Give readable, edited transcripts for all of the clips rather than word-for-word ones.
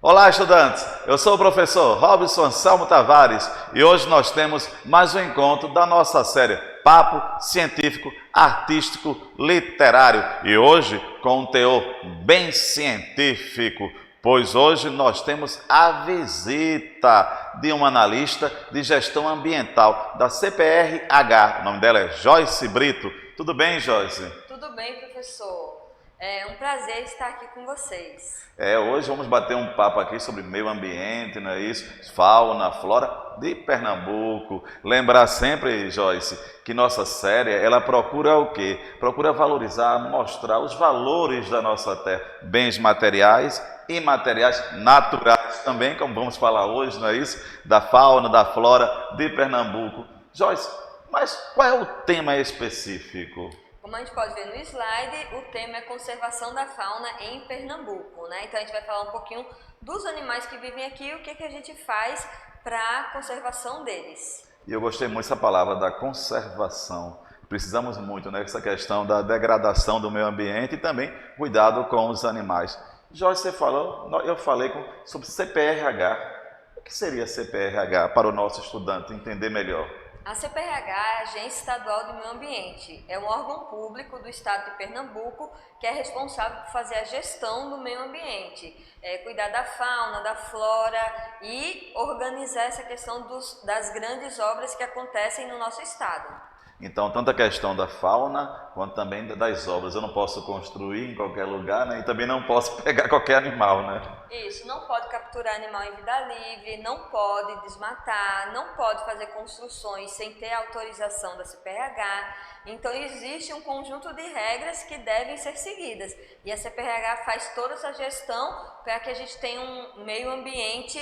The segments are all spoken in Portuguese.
Olá, estudantes! Eu sou o professor Robson Anselmo Tavares e hoje nós temos mais um encontro da nossa série Papo Científico Artístico Literário e hoje com um teor bem científico, pois hoje nós temos a visita de uma analista de gestão ambiental da CPRH. O nome dela é Joyce Brito. Tudo bem, Joyce? Tudo bem, professor. É um prazer estar aqui com vocês. Hoje vamos bater um papo aqui sobre meio ambiente, não é isso? Fauna, flora de Pernambuco. Lembrar sempre, Joyce, que nossa série, ela procura o quê? Procura valorizar, mostrar os valores da nossa terra, bens materiais e imateriais naturais também, como vamos falar hoje, não é isso? Da fauna, da flora de Pernambuco. Joyce, mas qual é o tema específico? Como a gente pode ver no slide, o tema é conservação da fauna em Pernambuco, né? Então a gente vai falar um pouquinho dos animais que vivem aqui e o que a gente faz para a conservação deles. E eu gostei muito dessa palavra da conservação. Precisamos muito, né, dessa questão da degradação do meio ambiente e também cuidado com os animais. Jorge, você falou, eu falei sobre CPRH. O que seria CPRH para o nosso estudante entender melhor? A CPRH é a Agência Estadual do Meio Ambiente. É um órgão público do estado de Pernambuco que é responsável por fazer a gestão do meio ambiente, cuidar da fauna, da flora e organizar essa questão das grandes obras que acontecem no nosso estado. Então, tanto a questão da fauna, quanto também das obras. Eu não posso construir em qualquer lugar, né? E também não posso pegar qualquer animal, né? Isso, não pode capturar animal em vida livre, não pode desmatar, não pode fazer construções sem ter autorização da CPRH. Então, existe um conjunto de regras que devem ser seguidas. E a CPRH faz toda essa gestão para que a gente tenha um meio ambiente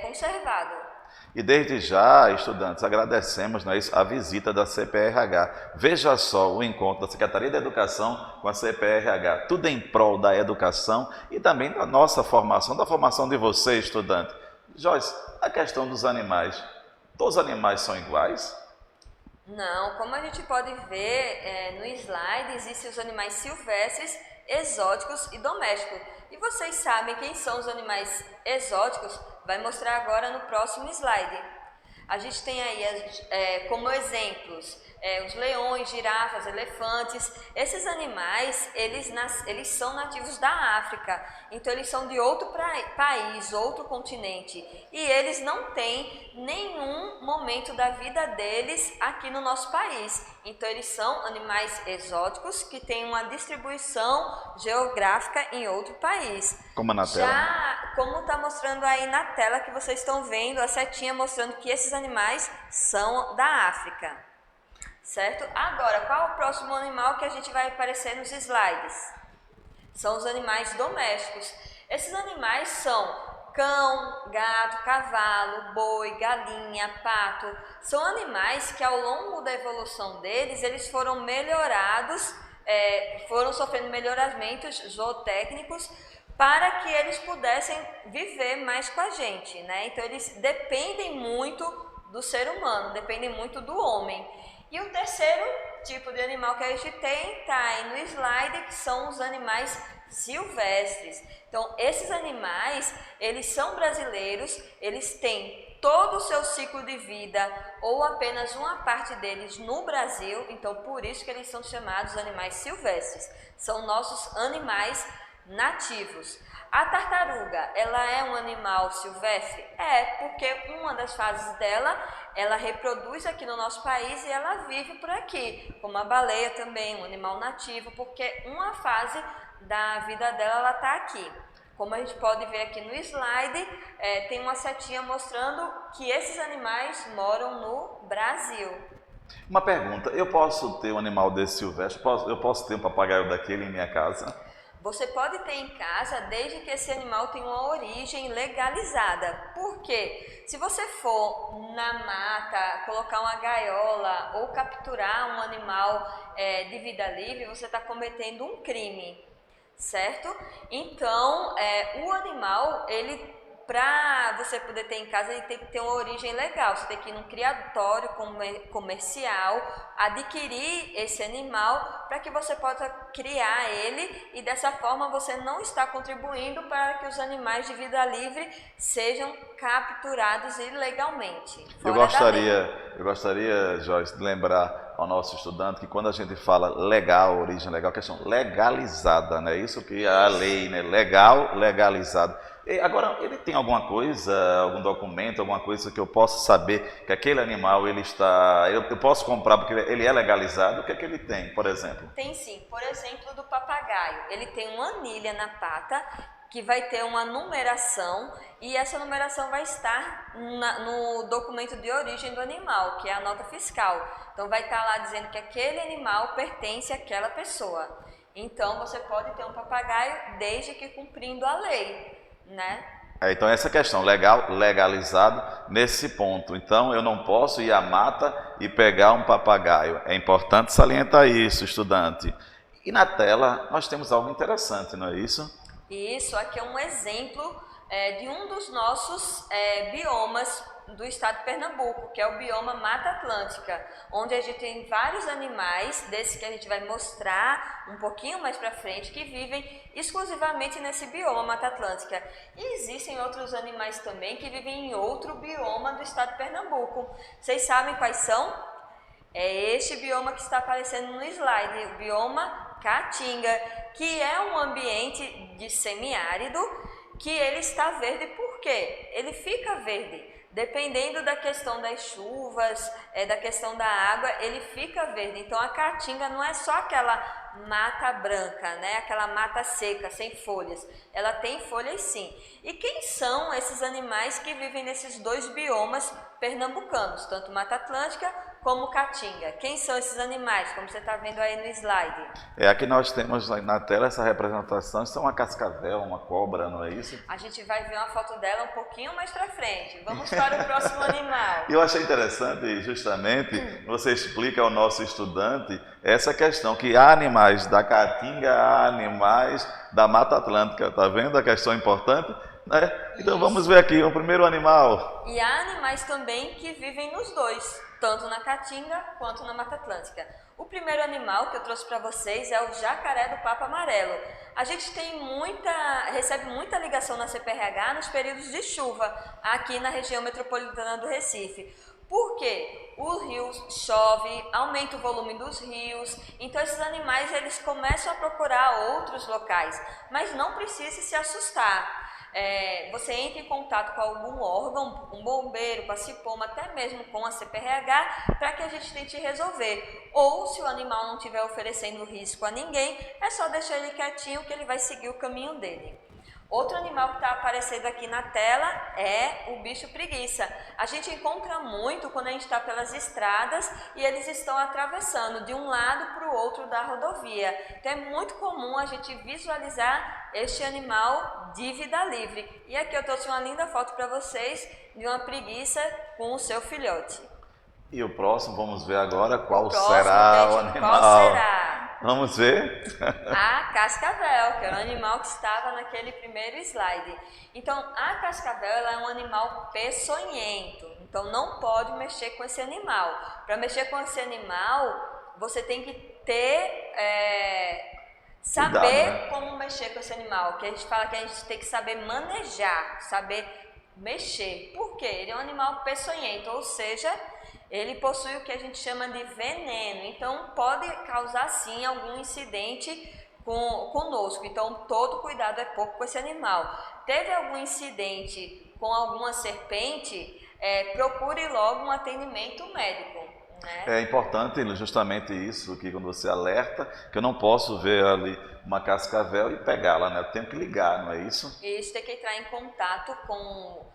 conservado. E desde já, estudantes, agradecemos, não é isso, a visita da CPRH. Veja só o encontro da Secretaria de Educação com a CPRH. Tudo em prol da educação e também da nossa formação, da formação de você, estudante. Joyce, a questão dos animais. Todos os animais são iguais? Não, como a gente pode ver no slide, existem os animais silvestres, exóticos e domésticos. E vocês sabem quem são os animais exóticos? Vai mostrar agora no próximo slide. A gente tem aí como exemplos os leões, girafas, elefantes. Esses animais, eles são nativos da África, então eles são de outro país, outro continente. E eles não têm nenhum momento da vida deles aqui no nosso país. Então eles são animais exóticos que têm uma distribuição geográfica em outro país. Como na tela? Já, como está mostrando aí na tela que vocês estão vendo, a setinha mostrando que esses animais são da África. Certo? Agora, qual é o próximo animal que a gente vai aparecer nos slides? São os animais domésticos. Esses animais são cão, gato, cavalo, boi, galinha, pato. São animais que ao longo da evolução deles, eles foram melhorados, foram sofrendo melhoramentos zootécnicos para que eles pudessem viver mais com a gente, né? Então eles dependem muito do ser humano, dependem muito do homem. E o terceiro tipo de animal que a gente tem está aí no slide, que são os animais silvestres. Então, esses animais, eles são brasileiros, eles têm todo o seu ciclo de vida ou apenas uma parte deles no Brasil, então por isso que eles são chamados animais silvestres. São nossos animais nativos. A tartaruga, ela é um animal silvestre? É, porque uma das fases dela, ela reproduz aqui no nosso país e ela vive por aqui, como a baleia também, um animal nativo, porque uma fase da vida dela, ela está aqui. Como a gente pode ver aqui no slide, tem uma setinha mostrando que esses animais moram no Brasil. Uma pergunta, eu posso ter um animal desse silvestre? Eu posso ter um papagaio daquele em minha casa? Você pode ter em casa desde que esse animal tenha uma origem legalizada. Por quê? Se você for na mata, colocar uma gaiola ou capturar um animal de vida livre, você está cometendo um crime, certo? Então, o animal, ele para você poder ter em casa, ele tem que ter uma origem legal. Você tem que ir num criatório comercial, adquirir esse animal para que você possa criar ele, e dessa forma você não está contribuindo para que os animais de vida livre sejam capturados ilegalmente. Eu gostaria, Joyce, de lembrar ao nosso estudante que quando a gente fala legal, origem legal, questão legalizada, né? Isso que é a lei, né? Legal, legalizado. E agora, ele tem alguma coisa, algum documento, alguma coisa que eu possa saber que aquele animal ele está, eu posso comprar porque ele é legalizado? O que é que ele tem, por exemplo? Tem sim, por exemplo, do papagaio. Ele tem uma anilha na pata que vai ter uma numeração, e essa numeração vai estar no documento de origem do animal, que é a nota fiscal. Então vai estar lá dizendo que aquele animal pertence àquela pessoa. Então você pode ter um papagaio desde que cumprindo a lei, né? Então essa questão legal, legalizado nesse ponto. Então eu não posso ir à mata e pegar um papagaio. É importante salientar isso, estudante. E na tela nós temos algo interessante, não é isso? Isso aqui é um exemplo de um dos nossos biomas do estado de Pernambuco, que é o bioma Mata Atlântica, onde a gente tem vários animais, desses que a gente vai mostrar um pouquinho mais para frente, que vivem exclusivamente nesse bioma Mata Atlântica. E existem outros animais também que vivem em outro bioma do estado de Pernambuco. Vocês sabem quais são? É este bioma que está aparecendo no slide, o bioma Caatinga, que é um ambiente de semiárido, que ele está verde. Por quê? Ele fica verde. Dependendo da questão das chuvas, da questão da água, ele fica verde. Então a caatinga não é só aquela mata branca, né? Aquela mata seca, sem folhas. Ela tem folhas sim. E quem são esses animais que vivem nesses dois biomas pernambucanos, tanto Mata Atlântica como Caatinga? Quem são esses animais, como você está vendo aí no slide? Aqui nós temos na tela essa representação, isso é uma cascavel, uma cobra, não é isso? A gente vai ver uma foto dela um pouquinho mais para frente. Vamos para o próximo animal. Eu achei interessante, justamente, você explica ao nosso estudante essa questão, que há animais da Caatinga, há animais da Mata Atlântica, tá vendo a questão importante? Né? Então vamos ver aqui o primeiro animal. E há animais também que vivem nos dois, tanto na Caatinga quanto na Mata Atlântica. O primeiro animal que eu trouxe para vocês é o jacaré do papo amarelo. A gente recebe muita ligação na CPRH nos períodos de chuva, aqui na região metropolitana do Recife. Por quê? O rio chove, aumenta o volume dos rios, então esses animais eles começam a procurar outros locais, mas não precisa se assustar. Você entra em contato com algum órgão, um bombeiro, com a Cipoma, até mesmo com a CPRH, para que a gente tente resolver. Ou se o animal não estiver oferecendo risco a ninguém, é só deixar ele quietinho que ele vai seguir o caminho dele. Outro animal que está aparecendo aqui na tela é o bicho preguiça. A gente encontra muito quando a gente está pelas estradas e eles estão atravessando de um lado para o outro da rodovia. Então é muito comum a gente visualizar este animal de vida livre. E aqui eu trouxe uma linda foto para vocês de uma preguiça com o seu filhote. E o próximo, vamos ver agora qual próximo, será gente, o animal. Qual será? Vamos ver? A cascavel, que era um animal que estava naquele primeiro slide. Então, a cascavel ela é um animal peçonhento, então não pode mexer com esse animal. Para mexer com esse animal, você tem que saber Cuidado, né? como mexer com esse animal, que a gente fala que a gente tem que saber manejar, saber mexer. Por quê? Ele é um animal peçonhento, ou seja, ele possui o que a gente chama de veneno, então pode causar sim algum incidente conosco, então todo cuidado é pouco com esse animal. Teve algum incidente com alguma serpente, procure logo um atendimento médico. Né? É importante justamente isso, que quando você alerta, que eu não posso ver ali uma cascavel e pegá-la, né? Eu tenho que ligar, não é isso? Isso, tem que entrar em contato com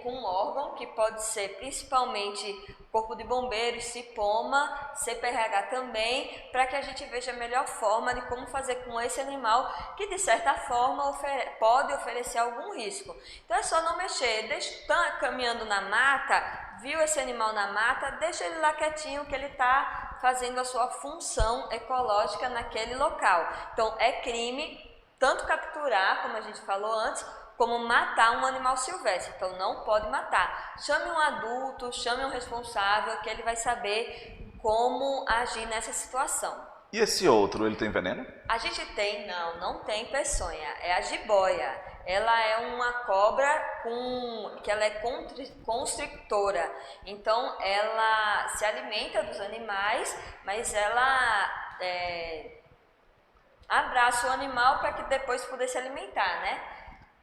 um órgão, que pode ser principalmente Corpo de Bombeiros, Cipoma, CPRH também, para que a gente veja a melhor forma de como fazer com esse animal que de certa forma pode oferecer algum risco. Então é só não mexer, está caminhando na mata, viu esse animal na mata, deixa ele lá quietinho que ele está fazendo a sua função ecológica naquele local. Então é crime tanto capturar, como a gente falou antes, como matar um animal silvestre, então não pode matar. Chame um adulto, chame um responsável, que ele vai saber como agir nessa situação. E esse outro, ele tem veneno? A gente tem, não tem peçonha, é a jiboia. Ela é uma cobra que ela é constrictora, então ela se alimenta dos animais, mas ela abraça o animal para que depois poder se alimentar, né?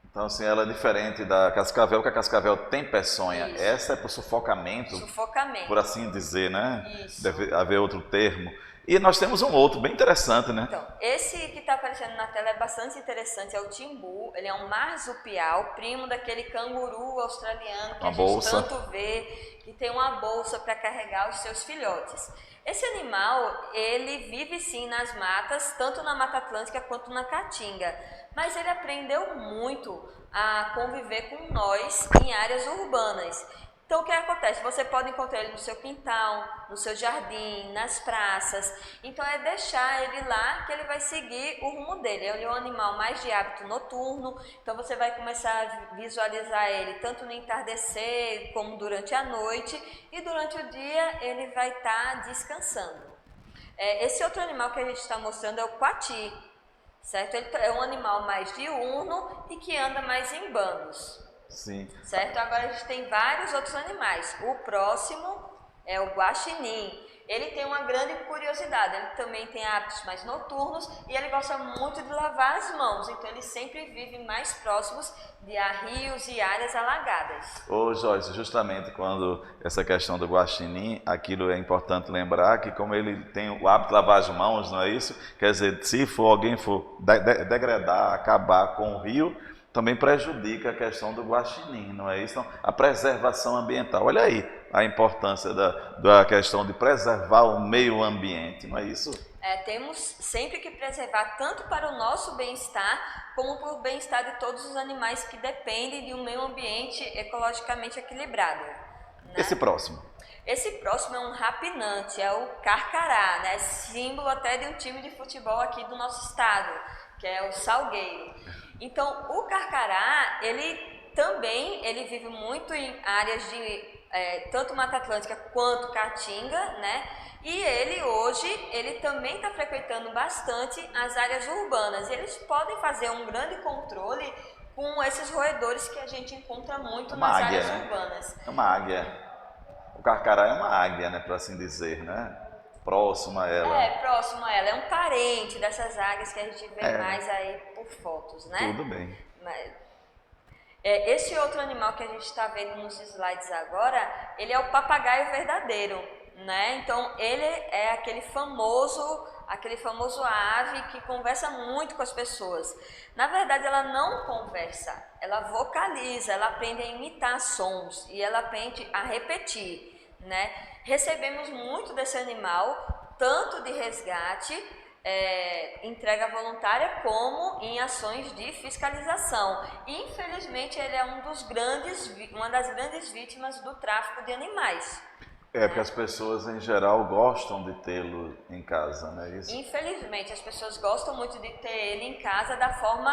Então, assim, ela é diferente da cascavel, porque a cascavel tem peçonha. Isso. Essa é por sufocamento, Sufocamento. por assim dizer, né? Isso. Deve haver outro termo. E nós temos um outro bem interessante, né? Então, esse que está aparecendo na tela é bastante interessante, é o timbu. Ele é um marsupial, primo daquele canguru australiano que a gente tanto vê, que tem uma bolsa para carregar os seus filhotes. Esse animal, ele vive sim nas matas, tanto na Mata Atlântica quanto na Caatinga, mas ele aprendeu muito a conviver com nós em áreas urbanas. Então, o que acontece? Você pode encontrar ele no seu quintal, no seu jardim, nas praças. Então, é deixar ele lá que ele vai seguir o rumo dele. Ele é um animal mais de hábito noturno, então você vai começar a visualizar ele tanto no entardecer como durante a noite. E durante o dia ele vai estar descansando. Esse outro animal que a gente está mostrando é o coati, certo? Ele é um animal mais diurno e que anda mais em bandos. Sim. Certo? Agora a gente tem vários outros animais. O próximo é o guaxinim. Ele tem uma grande curiosidade, ele também tem hábitos mais noturnos e ele gosta muito de lavar as mãos, então ele sempre vive mais próximos de rios e áreas alagadas. Ô Joyce, justamente quando essa questão do guaxinim, aquilo é importante lembrar que como ele tem o hábito de lavar as mãos, não é isso? Quer dizer, se alguém for degradar, acabar com o rio, também prejudica a questão do guaxinim, não é isso? Então, a preservação ambiental, olha aí a importância da questão de preservar o meio ambiente, não é isso? Temos sempre que preservar tanto para o nosso bem-estar, como para o bem-estar de todos os animais que dependem de um meio ambiente ecologicamente equilibrado. Né? Esse próximo? Esse próximo é um rapinante, é o carcará, né? Símbolo até de um time de futebol aqui do nosso estado, que é o Salgueiro. Então, o carcará, ele vive muito em áreas de tanto Mata Atlântica quanto Caatinga, né? E ele também está frequentando bastante as áreas urbanas. E eles podem fazer um grande controle com esses roedores que a gente encontra muito nas áreas urbanas. É uma águia. O carcará é uma águia, né, para assim dizer, né? Próximo a ela. Próximo a ela. É um parente dessas águias que a gente vê mais aí por fotos, né? Tudo bem. Esse outro animal que a gente está vendo nos slides agora, ele é o papagaio verdadeiro, né? Então, ele é aquele famoso ave que conversa muito com as pessoas. Na verdade, ela não conversa, ela vocaliza, ela aprende a imitar sons e ela aprende a repetir, né? Recebemos muito desse animal, tanto de resgate, entrega voluntária, como em ações de fiscalização. E, infelizmente, ele é uma das grandes vítimas do tráfico de animais. Porque as pessoas em geral gostam de tê-lo em casa, não é isso? Infelizmente, as pessoas gostam muito de ter ele em casa da forma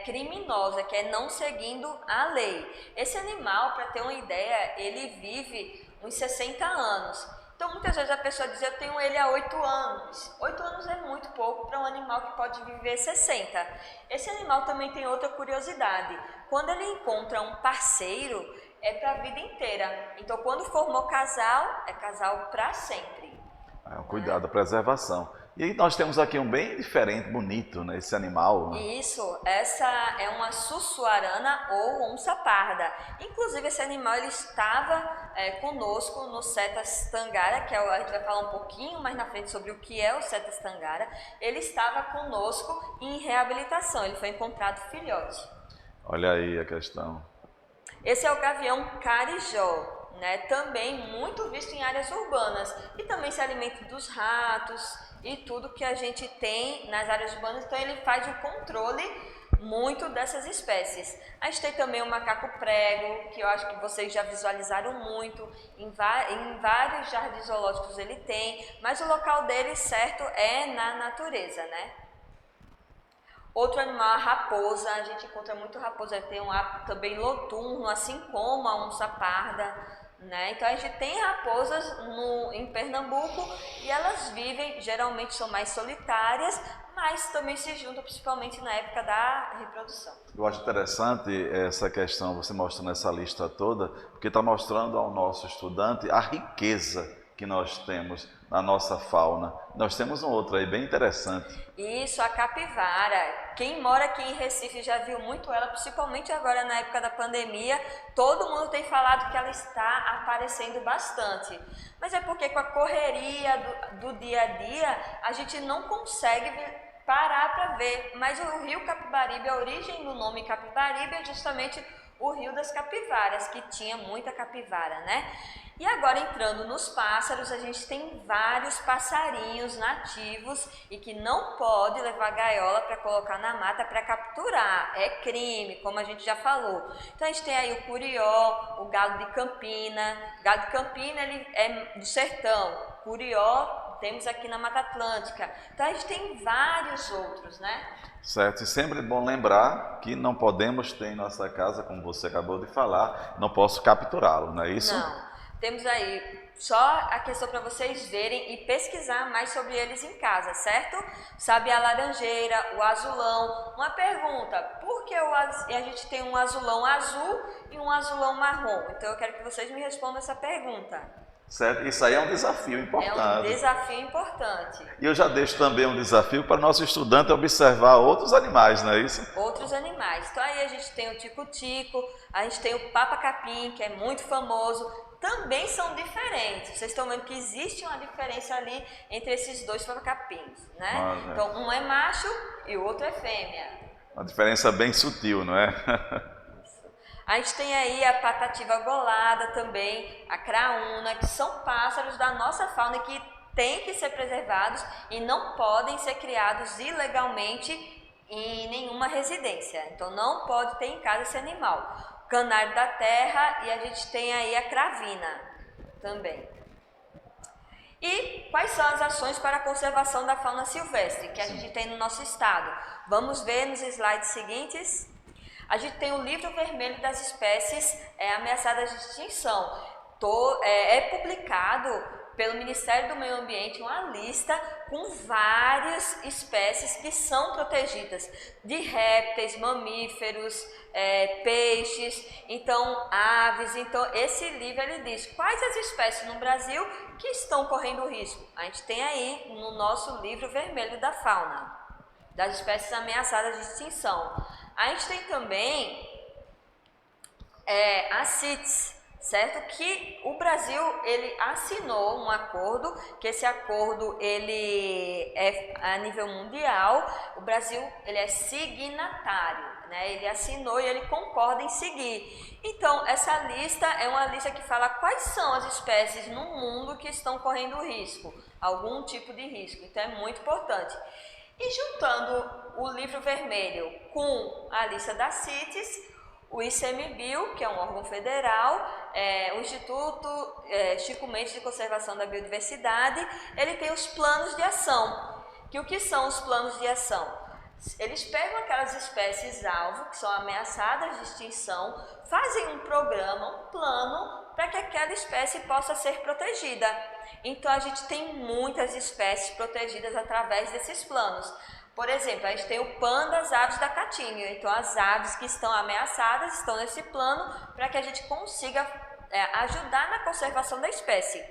criminosa, que é não seguindo a lei. Esse animal, para ter uma ideia, ele vive uns 60 anos. Então, muitas vezes a pessoa diz, eu tenho ele há 8 anos. 8 anos é muito pouco para um animal que pode viver 60. Esse animal também tem outra curiosidade. Quando ele encontra um parceiro, é para a vida inteira. Então, quando formou casal, é casal para sempre. Cuidado da preservação. E aí nós temos aqui um bem diferente, bonito, né, esse animal. Né? Isso, essa é uma sussuarana ou onça parda. Inclusive, esse animal ele estava conosco no Cetas Tangara, que a gente vai falar um pouquinho mais na frente sobre o que é o Cetas Tangara. Ele estava conosco em reabilitação, ele foi encontrado filhote. Olha aí a questão. Esse é o gavião carijó, né? Também muito visto em áreas urbanas e também se alimenta dos ratos e tudo que a gente tem nas áreas urbanas, então ele faz o controle muito dessas espécies. A gente tem também o macaco prego, que eu acho que vocês já visualizaram muito, em vários jardins zoológicos ele tem, mas o local dele, certo, é na natureza, né? Outro animal, a raposa, a gente encontra muito raposa, tem um hábito também noturno, assim como a onça parda, né? Então a gente tem raposas em Pernambuco e elas vivem, geralmente são mais solitárias, mas também se juntam principalmente na época da reprodução. Eu acho interessante essa questão, você mostrando essa lista toda, porque está mostrando ao nosso estudante a riqueza que nós temos na nossa fauna. Nós temos um outro aí bem interessante. Isso, a capivara. Quem mora aqui em Recife já viu muito ela, principalmente agora na época da pandemia. Todo mundo tem falado que ela está aparecendo bastante. Mas é porque com a correria do dia a dia, a gente não consegue parar para ver. Mas o rio Capibaribe, a origem do nome Capibaribe é justamente o rio das capivaras, que tinha muita capivara, né? E agora entrando nos pássaros, a gente tem vários passarinhos nativos e que não pode levar gaiola para colocar na mata para capturar, é crime, como a gente já falou. Então a gente tem aí o curió, o galo de Campina. O galo de Campina ele é do sertão, curió temos aqui na Mata Atlântica. Então a gente tem vários outros, né? Certo, e sempre é bom lembrar que não podemos ter em nossa casa, como você acabou de falar, não posso capturá-lo, não é isso? Não, temos aí só a questão para vocês verem e pesquisar mais sobre eles em casa, certo? Sabe a laranjeira, o azulão. Uma pergunta, por que a gente tem um azulão azul e um azulão marrom? Então eu quero que vocês me respondam essa pergunta. Certo? Isso aí é um desafio importante. É um desafio importante. E eu já deixo também um desafio para o nosso estudante observar outros animais, não é isso? Outros animais. Então aí a gente tem o tico-tico, a gente tem o papa-capim, que é muito famoso. Também são diferentes. Vocês estão vendo que existe uma diferença ali entre esses dois papa-capins, né? Então um é macho e o outro é fêmea. Uma diferença bem sutil, não é? A gente tem aí a patativa golada também, a craúna, que são pássaros da nossa fauna que têm que ser preservados e não podem ser criados ilegalmente em nenhuma residência. Então não pode ter em casa esse animal. Canário da terra e a gente tem aí a cravina também. E quais são as ações para a conservação da fauna silvestre que a gente tem no nosso estado? Vamos ver nos slides seguintes. A gente tem o livro vermelho das espécies ameaçadas de extinção. É publicado pelo Ministério do Meio Ambiente uma lista com várias espécies que são protegidas, de répteis, mamíferos, peixes, então aves. Então esse livro ele diz quais as espécies no Brasil que estão correndo risco. A gente tem aí no nosso livro vermelho da fauna, das espécies ameaçadas de extinção. A gente tem também a CITES, certo? Que o Brasil ele assinou um acordo, que esse acordo ele é a nível mundial. O Brasil ele é signatário, né? Ele assinou e ele concorda em seguir. Então essa lista é uma lista que fala quais são as espécies no mundo que estão correndo risco, algum tipo de risco. Então é muito importante. E juntando o livro vermelho com a lista da CITES, o ICMBio, que é um órgão federal, o Instituto Chico Mendes de Conservação da Biodiversidade, ele tem os planos de ação. O que são os planos de ação? Eles pegam aquelas espécies-alvo que são ameaçadas de extinção, fazem um programa, um plano, para que aquela espécie possa ser protegida. Então a gente tem muitas espécies protegidas através desses planos. Por exemplo, a gente tem o PAN das aves da Caatinga. Então as aves que estão ameaçadas estão nesse plano para que a gente consiga ajudar na conservação da espécie.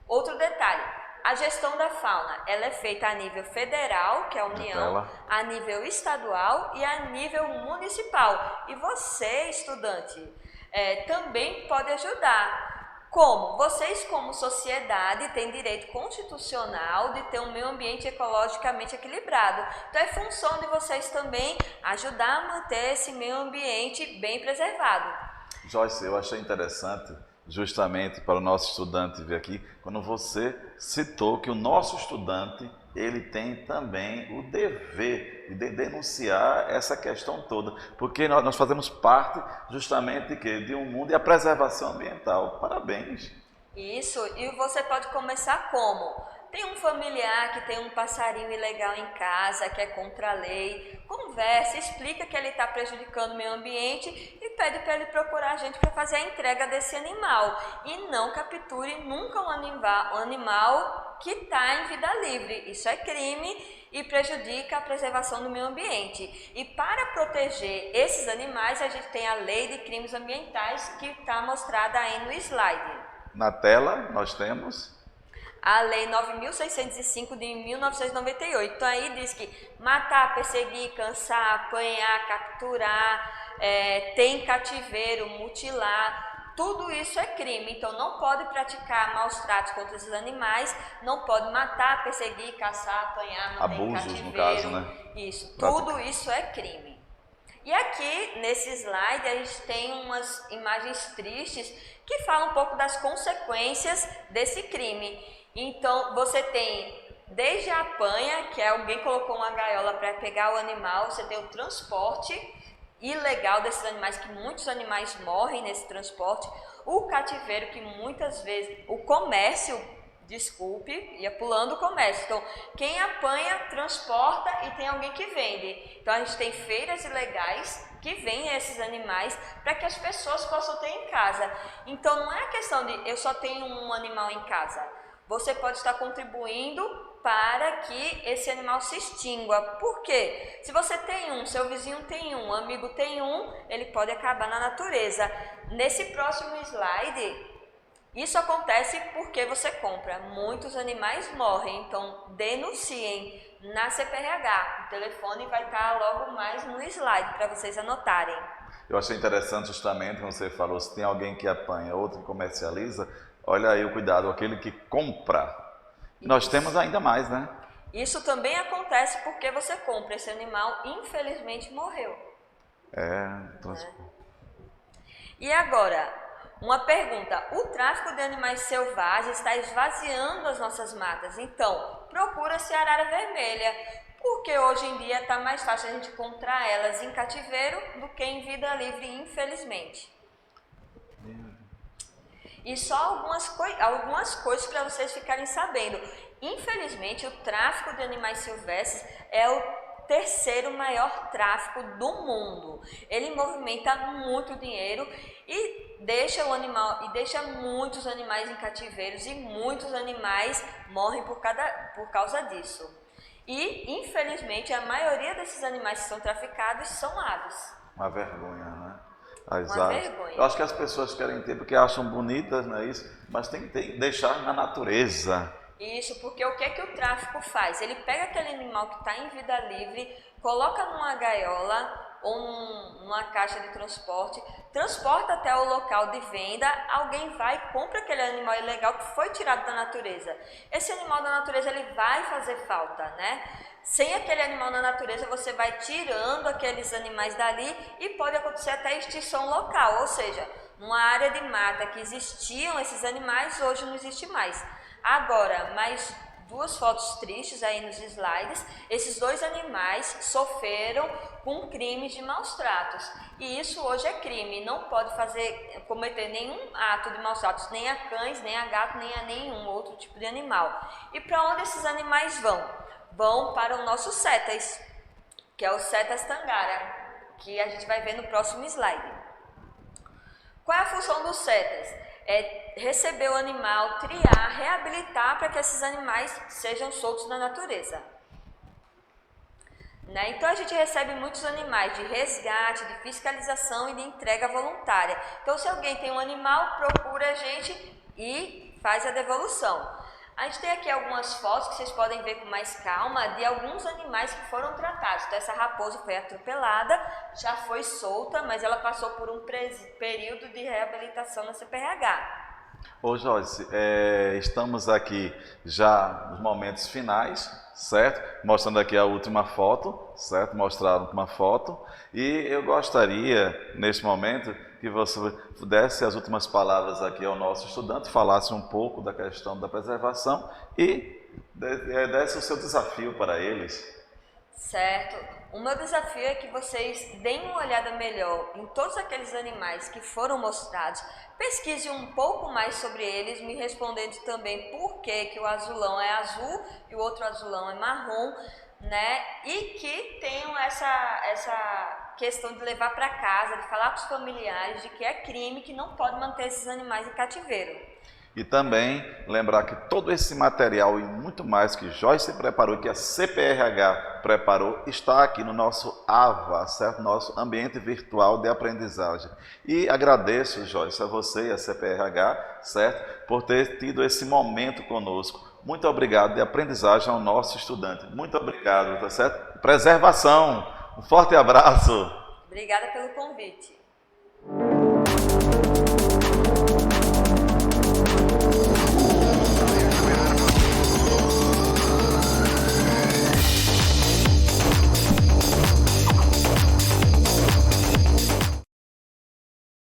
Outro detalhe, a gestão da fauna, ela é feita a nível federal, que é a União, a nível estadual e a nível municipal. E você, estudante, também pode ajudar. Como? Vocês, como sociedade, têm direito constitucional de ter um meio ambiente ecologicamente equilibrado. Então é função de vocês também ajudar a manter esse meio ambiente bem preservado. Joyce, eu achei interessante, justamente para o nosso estudante vir aqui, quando você citou que o nosso estudante ele tem também o dever de denunciar essa questão toda, porque nós fazemos parte justamente de um mundo e a preservação ambiental. Parabéns! Isso, e você pode começar como? Tem um familiar que tem um passarinho ilegal em casa, que é contra a lei, conversa, explica que ele está prejudicando o meio ambiente e pede para ele procurar a gente para fazer a entrega desse animal. E não capture nunca um animal que está em vida livre. Isso é crime e prejudica a preservação do meio ambiente. E para proteger esses animais, a gente tem a Lei de Crimes Ambientais, que está mostrada aí no slide. Na tela nós temos a Lei 9.605 de 1998. Então aí diz que matar, perseguir, cansar, apanhar, capturar, ter em cativeiro, mutilar, tudo isso é crime. Então não pode praticar maus tratos contra esses animais, não pode matar, perseguir, caçar, apanhar, manter em abusos, cativeiro. no caso, né? Isso, tudo isso é crime. E aqui, nesse slide, a gente tem umas imagens tristes que falam um pouco das consequências desse crime. Então, você tem desde a apanha, que é alguém colocou uma gaiola para pegar o animal, você tem o transporte ilegal desses animais, que muitos animais morrem nesse transporte, o cativeiro, que muitas vezes, o comércio, desculpe, ia pulando o comércio. Então, quem apanha, transporta e tem alguém que vende. Então, a gente tem feiras ilegais que vendem esses animais para que as pessoas possam ter em casa. Então, não é a questão de eu só tenho um animal em casa. Você pode estar contribuindo para que esse animal se extingua. Por quê? Se você tem um, seu vizinho tem um amigo tem um, ele pode acabar na natureza. Nesse próximo slide, isso acontece porque você compra. Muitos animais morrem, então denunciem na CPRH. O telefone vai estar logo mais no slide para vocês anotarem. Eu achei interessante justamente quando você falou, se tem alguém que apanha, outro que comercializa, olha aí o cuidado, aquele que compra. Nós temos ainda mais, né? Isso também acontece porque você compra. Esse animal, infelizmente, morreu. E agora, uma pergunta. O tráfico de animais selvagens está esvaziando as nossas matas. Então, procura-se a arara vermelha. Porque hoje em dia está mais fácil a gente encontrar elas em cativeiro do que em vida livre, infelizmente. E só algumas coisas para vocês ficarem sabendo. Infelizmente, o tráfico de animais silvestres é o terceiro maior tráfico do mundo. Ele movimenta muito dinheiro e deixa muitos animais em cativeiros e muitos animais morrem por causa disso. E, infelizmente, a maioria desses animais que são traficados são aves. Uma vergonha, né? Uma vergonha. Eu acho que as pessoas querem ter porque acham bonitas, não é isso? Mas tem que deixar na natureza. Isso, porque o que é que o tráfico faz? Ele pega aquele animal que está em vida livre, coloca numa gaiola ou numa caixa de transporte, transporta até o local de venda, alguém vai e compra aquele animal ilegal que foi tirado da natureza. Esse animal da natureza ele vai fazer falta, né? Sem aquele animal na natureza, você vai tirando aqueles animais dali e pode acontecer até extinção local, ou seja, numa área de mata que existiam esses animais, hoje não existe mais. Agora, mais duas fotos tristes aí nos slides. Esses dois animais sofreram com crimes de maus tratos. E isso hoje é crime. Não pode cometer nenhum ato de maus tratos, nem a cães, nem a gato, nem a nenhum outro tipo de animal. E para onde esses animais vão? Vão para o nosso CETES, que é o CETES Tangara, que a gente vai ver no próximo slide. Qual é a função do CETES? É receber o animal, triar, reabilitar para que esses animais sejam soltos na natureza. Né? Então a gente recebe muitos animais de resgate, de fiscalização e de entrega voluntária. Então se alguém tem um animal, procura a gente e faz a devolução. A gente tem aqui algumas fotos que vocês podem ver com mais calma de alguns animais que foram tratados. Então essa raposa foi atropelada, já foi solta, mas ela passou por um período de reabilitação na CPRH. Ô Joyce, estamos aqui já nos momentos finais, certo? Mostrando aqui a última foto, certo? Mostrar a última foto. E eu gostaria, neste momento, que você desse as últimas palavras aqui ao nosso estudante, falasse um pouco da questão da preservação e desse o seu desafio para eles. Certo. O meu desafio é que vocês deem uma olhada melhor em todos aqueles animais que foram mostrados, pesquise um pouco mais sobre eles, me respondendo também por que o azulão é azul e o outro azulão é marrom, né? E que tenham essa questão de levar para casa, de falar para os familiares de que é crime, que não pode manter esses animais em cativeiro. E também lembrar que todo esse material e muito mais que Joyce preparou, que a CPRH preparou, está aqui no nosso AVA, certo? Nosso ambiente virtual de aprendizagem. E agradeço, Joyce, a você e a CPRH, certo? Por ter tido esse momento conosco. Muito obrigado de aprendizagem ao nosso estudante. Muito obrigado, tá certo? Preservação. Um forte abraço. Obrigada pelo convite.